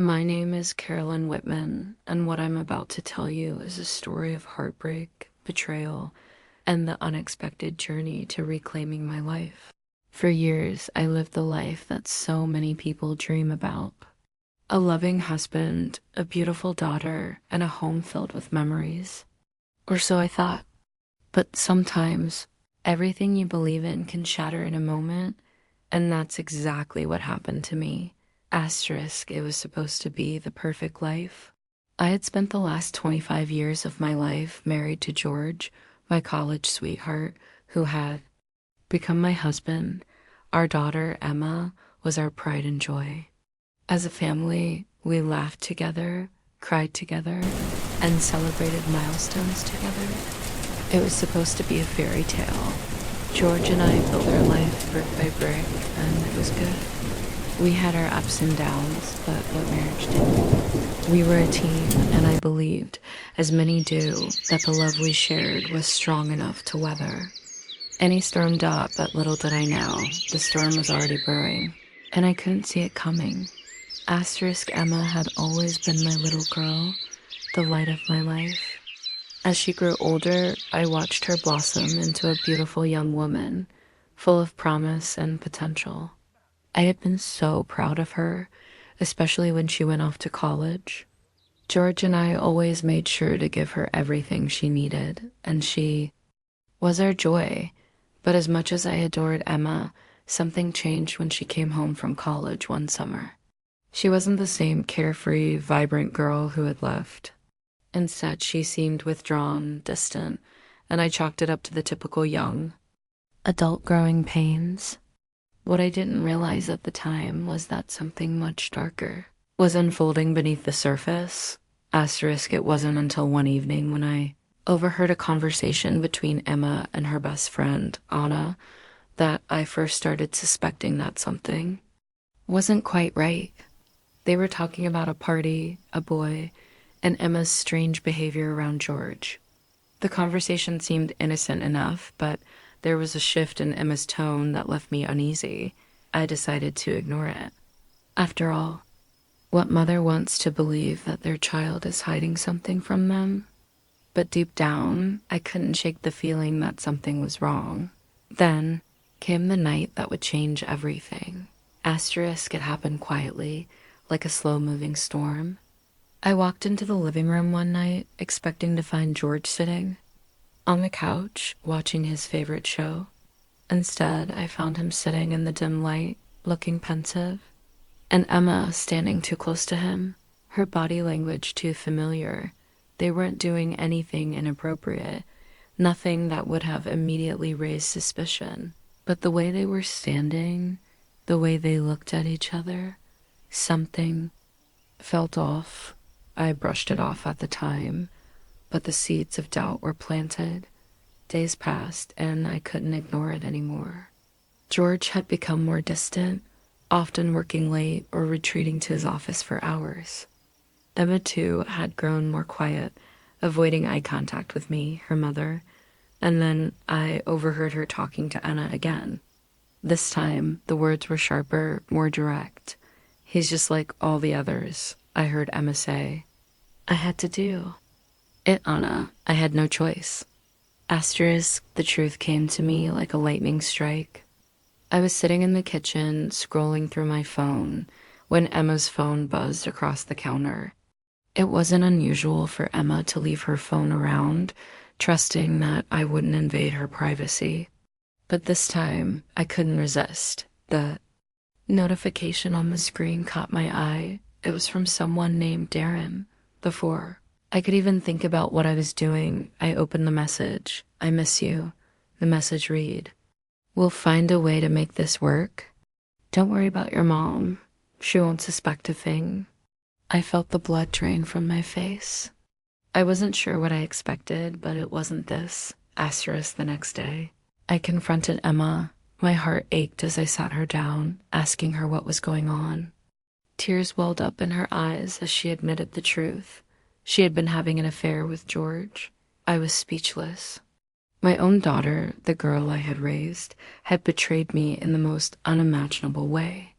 My name is Carolyn Whitman, and what I'm about to tell you is a story of heartbreak, betrayal, and the unexpected journey to reclaiming my life. For years, I lived the life that so many people dream about. A loving husband, a beautiful daughter, and a home filled with memories. Or so I thought. But sometimes, everything you believe in can shatter in a moment, and that's exactly what happened to me. Asterisk, it was supposed to be the perfect life. I had spent the last 25 years of my life married to George, my college sweetheart, who had become my husband. Our daughter, Emma, was our pride and joy. As a family, we laughed together, cried together, and celebrated milestones together. It was supposed to be a fairy tale. George and I built our life brick by brick, and it was good. We had our ups and downs, but what marriage did. We were a team, and I believed, as many do, that the love we shared was strong enough to weather any stormed up, but little did I know, the storm was already brewing, and I couldn't see it coming. Asterisk Emma had always been my little girl, the light of my life. As she grew older, I watched her blossom into a beautiful young woman, full of promise and potential. I had been so proud of her, especially when she went off to college. George and I always made sure to give her everything she needed, and she was our joy. But as much as I adored Emma, something changed when she came home from college one summer. She wasn't the same carefree, vibrant girl who had left. Instead, she seemed withdrawn, distant, and I chalked it up to the typical young adult growing pains. What I didn't realize at the time was that something much darker was unfolding beneath the surface. Asterisk, it wasn't until one evening when I overheard a conversation between Emma and her best friend, Anna, that I first started suspecting that something wasn't quite right. They were talking about a party, a boy, and Emma's strange behavior around George. The conversation seemed innocent enough, but there was a shift in Emma's tone that left me uneasy. I decided to ignore it. After all, what mother wants to believe that their child is hiding something from them? But deep down, I couldn't shake the feeling that something was wrong. Then came the night that would change everything. Asterisk, it happened quietly, like a slow-moving storm. I walked into the living room one night, expecting to find George sitting on the couch, watching his favorite show. Instead, I found him sitting in the dim light, looking pensive, and Emma standing too close to him, her body language too familiar. They weren't doing anything inappropriate, nothing that would have immediately raised suspicion. But the way they were standing, the way they looked at each other, something felt off. I brushed it off at the time, but the seeds of doubt were planted. Days passed, and I couldn't ignore it anymore. George had become more distant, often working late or retreating to his office for hours. Emma, too, had grown more quiet, avoiding eye contact with me, her mother, and then I overheard her talking to Anna again. This time, the words were sharper, more direct. "He's just like all the others," I heard Emma say. I had to do it, Anna. I had no choice. Asterisk, the truth came to me like a lightning strike. I was sitting in the kitchen, scrolling through my phone, when Emma's phone buzzed across the counter. It wasn't unusual for Emma to leave her phone around, trusting that I wouldn't invade her privacy. But this time, I couldn't resist. The notification on the screen caught my eye. It was from someone named Darren. Before I could even think about what I was doing, I opened the message. "I miss you." The message read, "We'll find a way to make this work. Don't worry about your mom. She won't suspect a thing." I felt the blood drain from my face. I wasn't sure what I expected, but it wasn't this. Asterisk, the next day, I confronted Emma. My heart ached as I sat her down, asking her what was going on. Tears welled up in her eyes as she admitted the truth. She had been having an affair with George. I was speechless. My own daughter, the girl I had raised, had betrayed me in the most unimaginable way.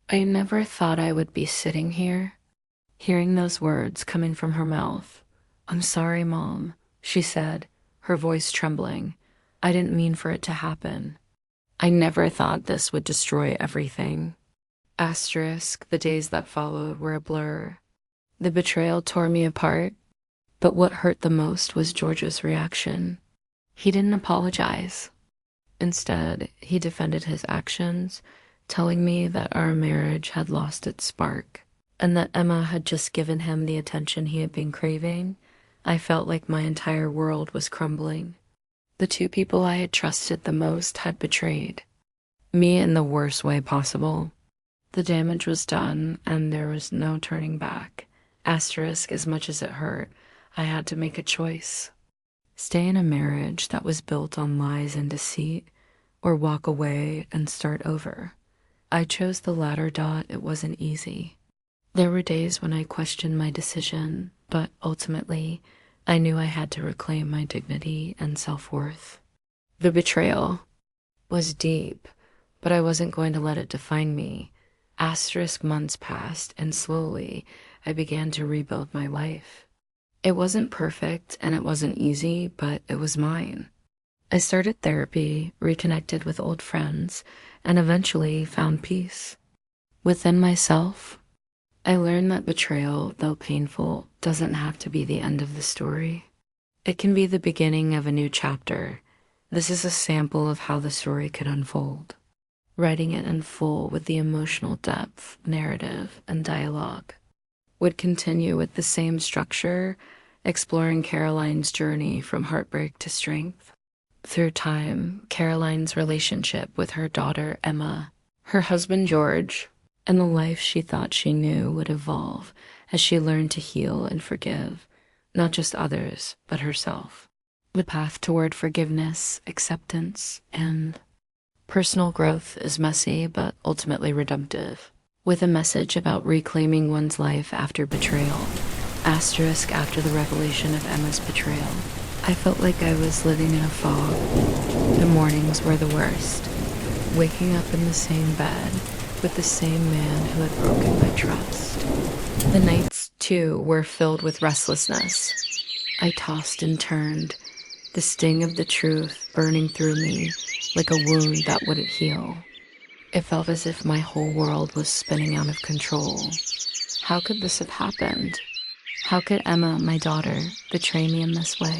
I never thought I would be sitting here, Hearing those words coming from her mouth, "I'm sorry, Mom," she said, her voice trembling. "I didn't mean for it to happen. I never thought this would destroy everything." Asterisk, the days that followed were a blur. The betrayal tore me apart, but what hurt the most was George's reaction. He didn't apologize. Instead, he defended his actions, telling me that our marriage had lost its spark and that Emma had just given him the attention he had been craving. I felt like my entire world was crumbling. The two people I had trusted the most had betrayed me in the worst way possible. The damage was done, and there was no turning back. Asterisk, as much as it hurt, I had to make a choice. Stay in a marriage that was built on lies and deceit, or walk away and start over. I chose the latter. It wasn't easy. There were days when I questioned my decision, but ultimately, I knew I had to reclaim my dignity and self-worth. The betrayal was deep, but I wasn't going to let it define me. Asterisk, months passed, and slowly, I began to rebuild my life. It wasn't perfect, and it wasn't easy, but it was mine. I started therapy, reconnected with old friends, and eventually found peace. Within myself, I learned that betrayal, though painful, doesn't have to be the end of the story. It can be the beginning of a new chapter. This is a sample of how the story could unfold. Writing it in full with the emotional depth, narrative, and dialogue would continue with the same structure, exploring Caroline's journey from heartbreak to strength. Through time, Caroline's relationship with her daughter, Emma, her husband, George, and the life she thought she knew would evolve as she learned to heal and forgive, not just others, but herself. The path toward forgiveness, acceptance, and personal growth is messy but ultimately redemptive, with a message about reclaiming one's life after betrayal. Asterisk, after the revelation of Emma's betrayal, I felt like I was living in a fog. The mornings were the worst, waking up in the same bed with the same man who had broken my trust. The nights, too, were filled with restlessness. I tossed and turned, the sting of the truth burning through me like a wound that wouldn't heal. It felt as if my whole world was spinning out of control. How could this have happened? How could Emma, my daughter, betray me in this way?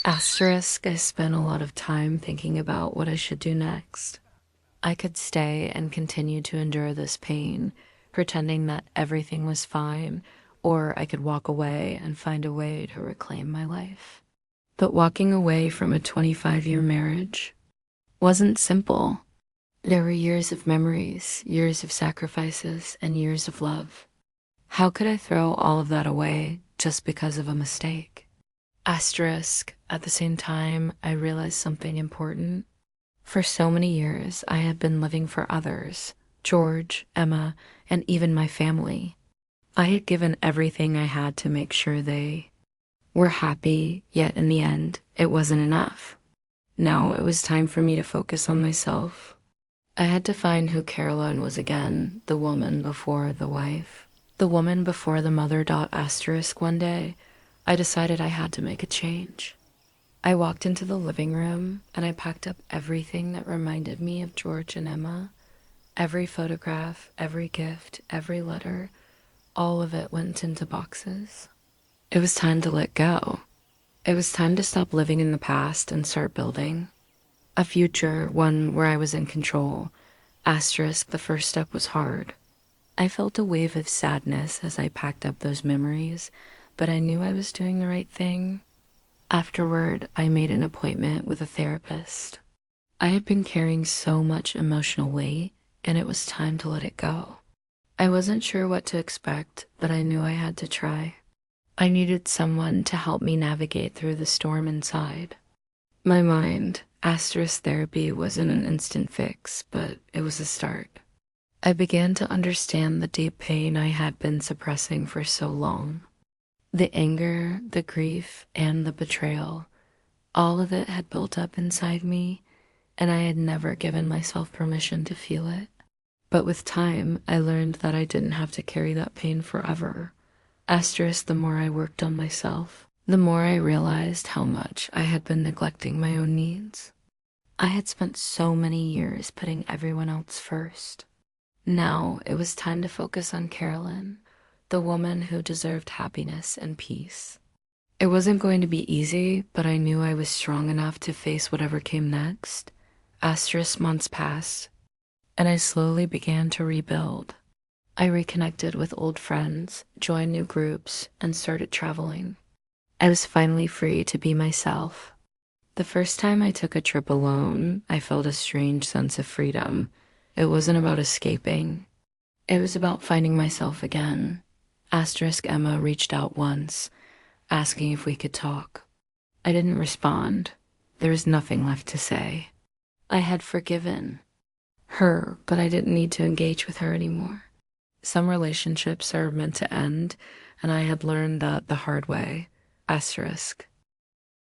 Asterisk, I spent a lot of time thinking about what I should do next. I could stay and continue to endure this pain, pretending that everything was fine, or I could walk away and find a way to reclaim my life. But walking away from a 25-year marriage wasn't simple. There were years of memories, years of sacrifices, and years of love. How could I throw all of that away just because of a mistake? Asterisk, at the same time, I realized something important. For so many years, I had been living for others, George, Emma, and even my family. I had given everything I had to make sure they were happy, yet in the end, it wasn't enough. Now it was time for me to focus on myself. I had to find who Caroline was again, the woman before the wife, the woman before the mother. Asterisk, one day, I decided I had to make a change. I walked into the living room and I packed up everything that reminded me of George and Emma. Every photograph, every gift, every letter, all of it went into boxes. It was time to let go. It was time to stop living in the past and start building a future, one where I was in control. Asterisk, the first step was hard. I felt a wave of sadness as I packed up those memories, but I knew I was doing the right thing. Afterward, I made an appointment with a therapist. I had been carrying so much emotional weight, and it was time to let it go. I wasn't sure what to expect, but I knew I had to try. I needed someone to help me navigate through the storm inside. My mind, asterisk, therapy wasn't an instant fix, but it was a start. I began to understand the deep pain I had been suppressing for so long. The anger, the grief, and the betrayal, all of it had built up inside me, and I had never given myself permission to feel it. But with time, I learned that I didn't have to carry that pain forever. Asterisk, the more I worked on myself, the more I realized how much I had been neglecting my own needs. I had spent so many years putting everyone else first. Now it was time to focus on Carolyn, the woman who deserved happiness and peace. It wasn't going to be easy, but I knew I was strong enough to face whatever came next. Asterisk, months passed, and I slowly began to rebuild. I reconnected with old friends, joined new groups, and started traveling. I was finally free to be myself. The first time I took a trip alone, I felt a strange sense of freedom. It wasn't about escaping. It was about finding myself again. Asterisk, Emma reached out once, asking if we could talk. I didn't respond. There was nothing left to say. I had forgiven her, but I didn't need to engage with her anymore. Some relationships are meant to end, and I had learned that the hard way. Asterisk.